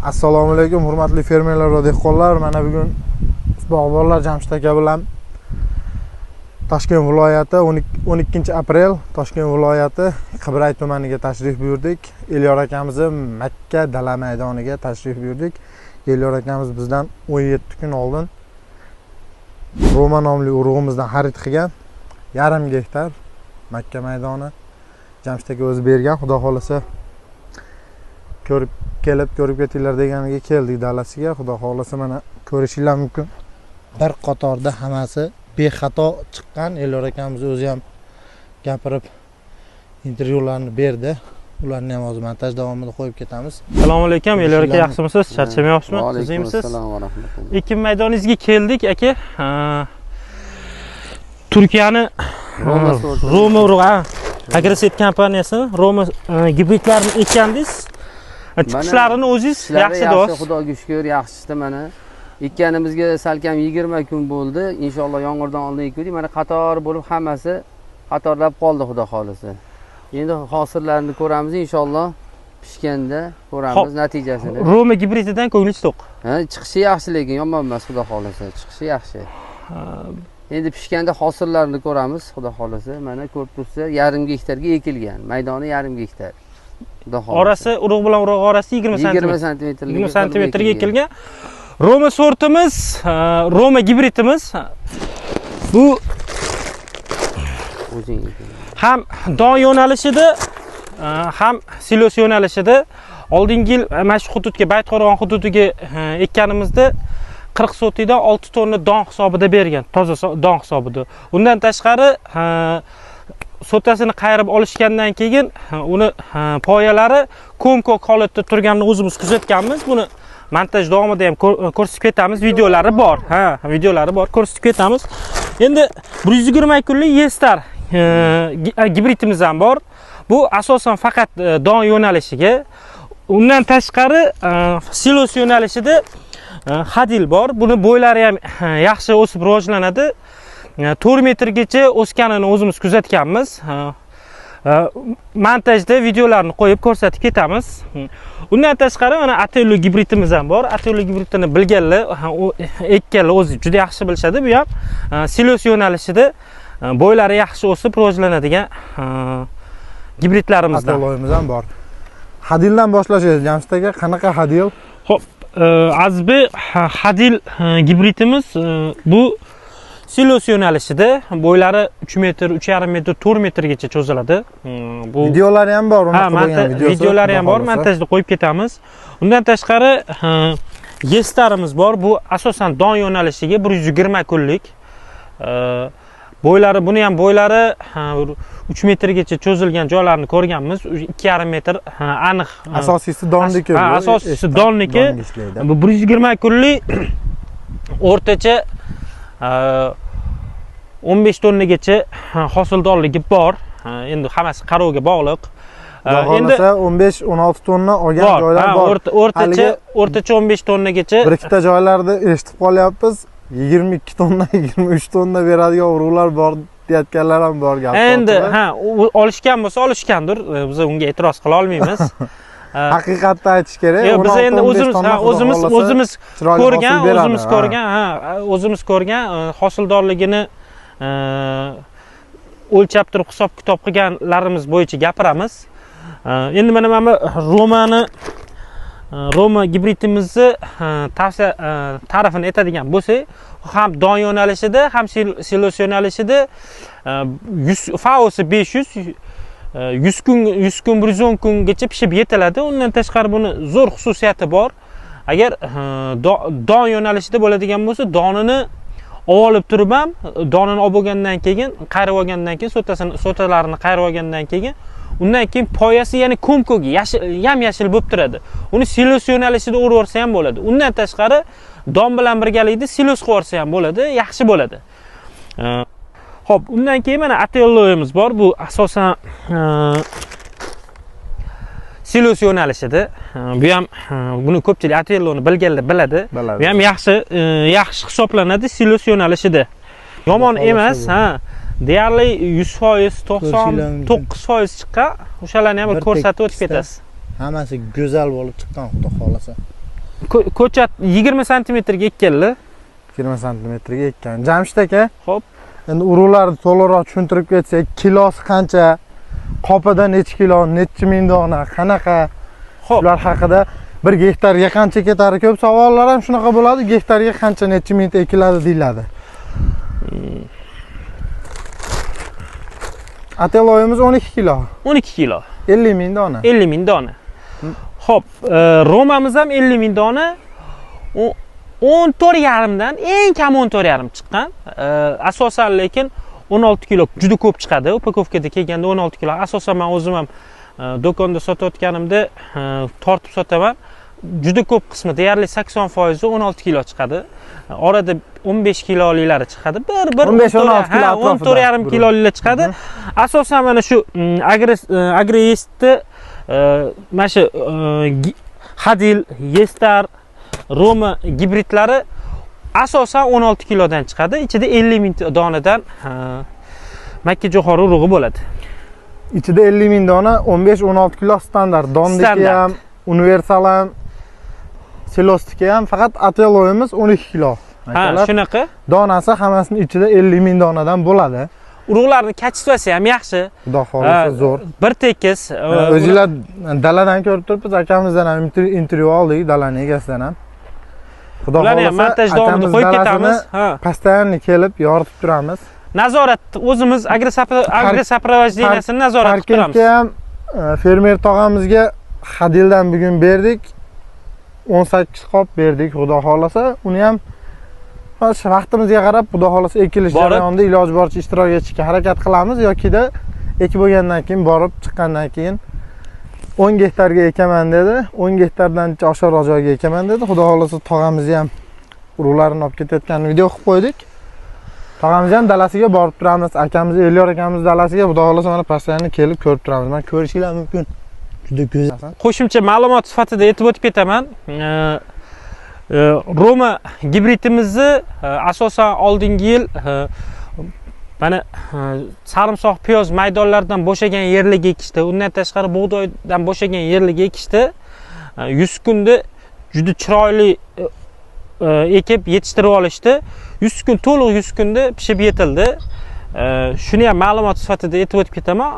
Assalomu alaykum hurmatli fermerlar va dehqonlar. Mana bugun bog'bonlar Jamshid aka bilan Toshkent viloyati 12-aprel Toshkent viloyati Qibray tumaniga tashrif buyurdik. Elyor akamizning Makka dala maydoniga tashrif buyurdik. Elyor akamiz bizdan 17 kun oldin Roma nomli urug'imizdan xarid qilgan. Yarim gektar Makka maydoni Jamshid aka o'zi bergan. Xudo xolasa ko'rib ketinglar deganiga keldik dalasiga. Xudo xolasa mana ko'rishinglar mumkin. Bir qatorda hammasi bexato chiqqan. Elyor akamiz o'zi ham gapirib intervyularni berdi. Ularni ham hozir montaj davomida qo'yib ketamiz. Assalomu alaykum. Elyor aka, yaxshimisiz? Charchamayapsizmi? Tuzingmisiz? Assalomu va rahmatulloh. Ekin maydoningizga keldik aka. Turkiyani Roma urug'i, Agreset kompaniyasi Roma gibridlarini ekandingiz. Chiqishlarini o'zingiz yaxshi do'st. Xudoga shukr, yaxshisi mana. Ekkanimizga salkam 20 kun bo'ldi. Inshaalloh yomg'irdan oldin ekdik. Mana qator bo'lib hammasi qatorlab qoldi xudo xolisa. Endi hosillarni ko'ramiz inshaalloh. Pishganda ko'ramiz natijasini. Roma gibrididan ko'nglingiz to'q. Ha, chiqishi yaxshi, lekin yomon emas xudo xolisa. Chiqishi yaxshi. Endi pishganda hosillarni ko'ramiz xudo xolisa. Mana ko'rib tursa, yarim gektarga ekilgan. Maydoni yarim gektar. Orasi urug' bilan urug' orasi 20 santimetrga ekilgan. Roma sortimiz, Roma gibridimiz. Bu ham don yo'nalishida, ham silos yo'nalishida. Oldingi yil mana shu hududga, Baytqo'rg'on hududiga ekkanimizda 40 sotidan 6 tonna don hisobida bergan, toza don hisobida. Undan tashqari sotasini qayirib olishgandan keyin uni poyalari ko'm-ko'k holatda turganini o'zimiz kuzatganmiz. Buni montaj davomida ham ko'rsatib ketamiz. Videolari bor. Videolari bor, ko'rsatib ketamiz. Endi 120 kunlik Yestar gibridimiz ham bor. Bu asosan faqat don yo'nalishiga. Undan tashqari silos yo'nalishida Hadil bor. Buni bo'ylari ham yaxshi o'sib rivojlanadi. 4 metrgacha o'sganini o'zimiz kuzatganmiz. Montajda videolarni qo'yib ko'rsatib ketamiz. Undan tashqari mana Atello gibridimiz ham bor. Atello gibridini bilganlar, ekkanlar o'zi juda yaxshi bilishadi. Bu ham silos yo'nalishida bo'ylari yaxshi o'sib rivojlanadigan gibridlarimizdan. Atelloyimiz ham bor. Hadildan boshlaymiz. Jamshid aka, qanaqa hadil? Xo'p, Azbi Hadil gibridimiz bu silos yo'nalishida bo'ylari 3 metr, 3,5 metr, 4 metrgacha cho'ziladi. Bu videolari ham bor, uni qo'ygan videosi. Videolari ham bor, montajda qo'yib ketamiz. Undan tashqari Yestarimiz bor. Bu asosan don yo'nalishiga 120 kunlik. Bo'ylari, buni ham bo'ylari 3 metrgacha cho'zilgan joylarni ko'rganmiz. 2,5 metr aniq. Asosiysi donniki. Asosiysi donniki. Bu 120 kunlik o'rtacha 15 tonnagacha hosildorligi bor. Endi hammasi qarovga bog'liq. Endi 15-16 tonna olgan joylar bor. O'rtacha 15 tonnagacha. Bir ikkita joylarda eshitib qolyapmiz. 22 tonna, 23 tonna beradigan urug'lar bor deyotganlar ham bor gap. Endi olishgan bo'lsa olishgandir. Biz unga e'tiroz qila olmaymiz. Haqiqatni aytish kerak. Biz endi o'zimiz ko'rgan hosildorligini o'lchab turib hisob-kitob qilganlarimiz bo'yicha gapiramiz. Endi mana Roma gibridimizni tavsiya ta'rifini aytadigan bo'lsak, ham don yo'nalishida, ham silos yo'nalishida faosi 500 100 kun 110 kungacha pishib yetiladi. Undan tashqari buni zo'r xususiyati bor. Agar don yo'nalishida bo'ladigan bo'lsa, donini olib turib ham, donini olib bo'lgandan keyin, qayrib olgandan keyin, sotalarini qayrib olgandan keyin, undan keyin poyasi yana ko'm-ko'k, yam-yashil bo'lib turadi. Uni silos yo'nalishida urib o'rsa ham bo'ladi. Undan tashqari don bilan birgalikda silos qilib o'rsa ham bo'ladi, yaxshi bo'ladi. Xo'p, undan keyin mana Atelloyimiz bor. Bu asosan silos yo'nalishida. Bu ham buni ko'pchilik Atelloni bilganlar biladi. Bu ham yaxshi hisoblanadi silos yo'nalishida. Yomon emas, deyarli 100%, 99% chiqqan. O'shalarni ham bir ko'rsatib o'tib ketasiz. Hammasi go'zal bo'lib chiqqan, xudo xolasa. ko'chat 20 santimetrga ekkanlar. 20 santimetrga ekkan. Jamshid aka, Xo'p. endi urug'larni to'liqroq tushuntirib ketsak, kilosi qancha, qopida necha kilo, necha ming dona, qanaqa? Xo'p. Ular haqida 1 gektarga qancha ketadi? Ko'p savollar ham shunaqa bo'ladi. Gektarga qancha, necha mingta ekiladi deyiladi. Ateloyimiz 12 kilo. 12 kilo. 50 ming dona. 50 ming dona. Xo'p, Romamiz ham 50 ming dona. 14,5 dan eng kam 14,5 chiqqan. Asosan lekin 16 kilo juda ko'p chiqadi. Upakovkada kelganda 16 kilo. Asosan men o'zim ham do'konda sotayotganimda tortib sotaman. Juda ko'p qismi, deyarli 80% 16 kilo chiqadi. Orada 15 kiloliklari chiqadi. 15-16 kilo atrofida. 14,5 kilolilar chiqadi. Asosan mana shu Agro-Yest'ni mana shu Hadil, Yestar, Roma gibridlari asosan 16 kilodan chiqadi. Ichida 50 ming donadan makka jo'xori urug'i bo'ladi. Ichida 50 ming dona, 15-16 kilo standart. Donniki ham, universal ham, silosniki ham, faqat ateloyimiz 12 kilo. Ha, shunaqa. Donasi hammasini ichida 50 ming donadan bo'ladi. Urug'larning kачествоsi ham yaxshi. Xudo xolasa zo'r. Bir tekis. O'zinglar daladan ko'rib turibmiz, akamizdan ham intervyu oldik, dalaning egasidan ham. Xudo xolasa montaj davomida qo'yib ketamiz. Ha. Постоянно kelib yoritib turamiz. Nazorat o'zimiz agrosoprovождениесini nazorat qilib turamiz. Parkentga ham fermer tog'amizga Hadildan bugun berdik. 18 qop berdik, xudo xolasa. Uni ham vaqtimizga qarab, xudo xolasa ekilish jarayonida iloji boricha ishtirok etishga harakat qilamiz yokida ekib bo'lgandan keyin borib chiqqandan keyin 10 gektarga ekaman dedi. 10 gektardan oshiqroq joyga ekaman dedi. Xudo xolasa tog'amizni ham urug'larini olib ketayotgan video qilib qo'ydik. Tog'amiz ham dalasiga borib turamiz. Akamiz Elyor akamiz dalasiga xudo xolasa mana pastlarni kelib ko'rib turamiz. Men ko'rishinglar mumkin. Juda go'zal. Qo'shimcha ma'lumot sifatida aytib o'tib ketaman. Roma gibridimizni asosan oldingi yil mana sarimsoq, piyoz maydonlaridan bo'shagan yerlarga ekishdi. Undan tashqari bug'doydan bo'shagan yerlarga ekishdi. 100 kunda juda chiroyli ekib yetishtirib olishdi. 100 kun, to'liq 100 kunda pishib yetildi. Shuni ham ma'lumot sifatida aytib o'tib ketaman.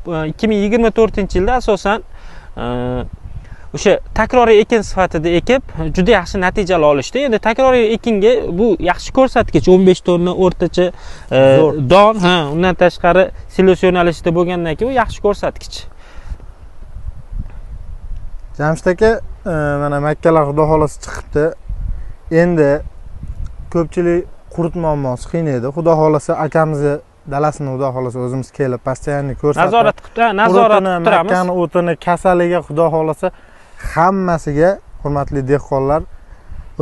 2024-yilda asosan o'sha takroriy ekin sifatida ekib juda yaxshi natijalar olishdi. Endi takroriy ekinga bu yaxshi ko'rsatkich, 15 tonna o'rtacha don, undan tashqari silos yo'nalishida bo'lgandan keyin u yaxshi ko'rsatkich. Jamshid aka, mana makkalar xudo xolasa chiqibdi. Endi ko'pchilik qurt muammosi qiynaydi. Xudo xolasa akamizni dalasini xudo xolasa o'zimiz kelib постоянно ko'rsatib nazorat qilib turamiz. Makkani o'tini, kasaliga xudo xolasa hammasiga hurmatli dehqonlar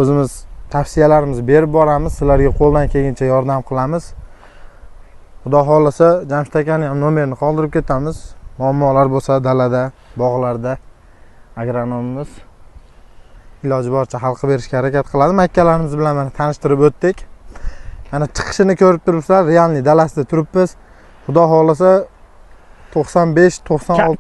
o'zimiz tavsiyalarimizni berib boramiz. Sizlarga qo'ldan kelgancha yordam qilamiz. Xudo xolasa Jamshid akaning ham nomerini qoldirib ketamiz. Muammolar bo'lsa dalada, bog'larda agronomimiz iloji boricha hal qilib berishga harakat qiladi. Makkalarimiz bilan mana tanishtirib o'tdik. Mana chiqishini ko'rib turibsizlar, realniy dalasida turibmiz. Xudo xolasa 95-96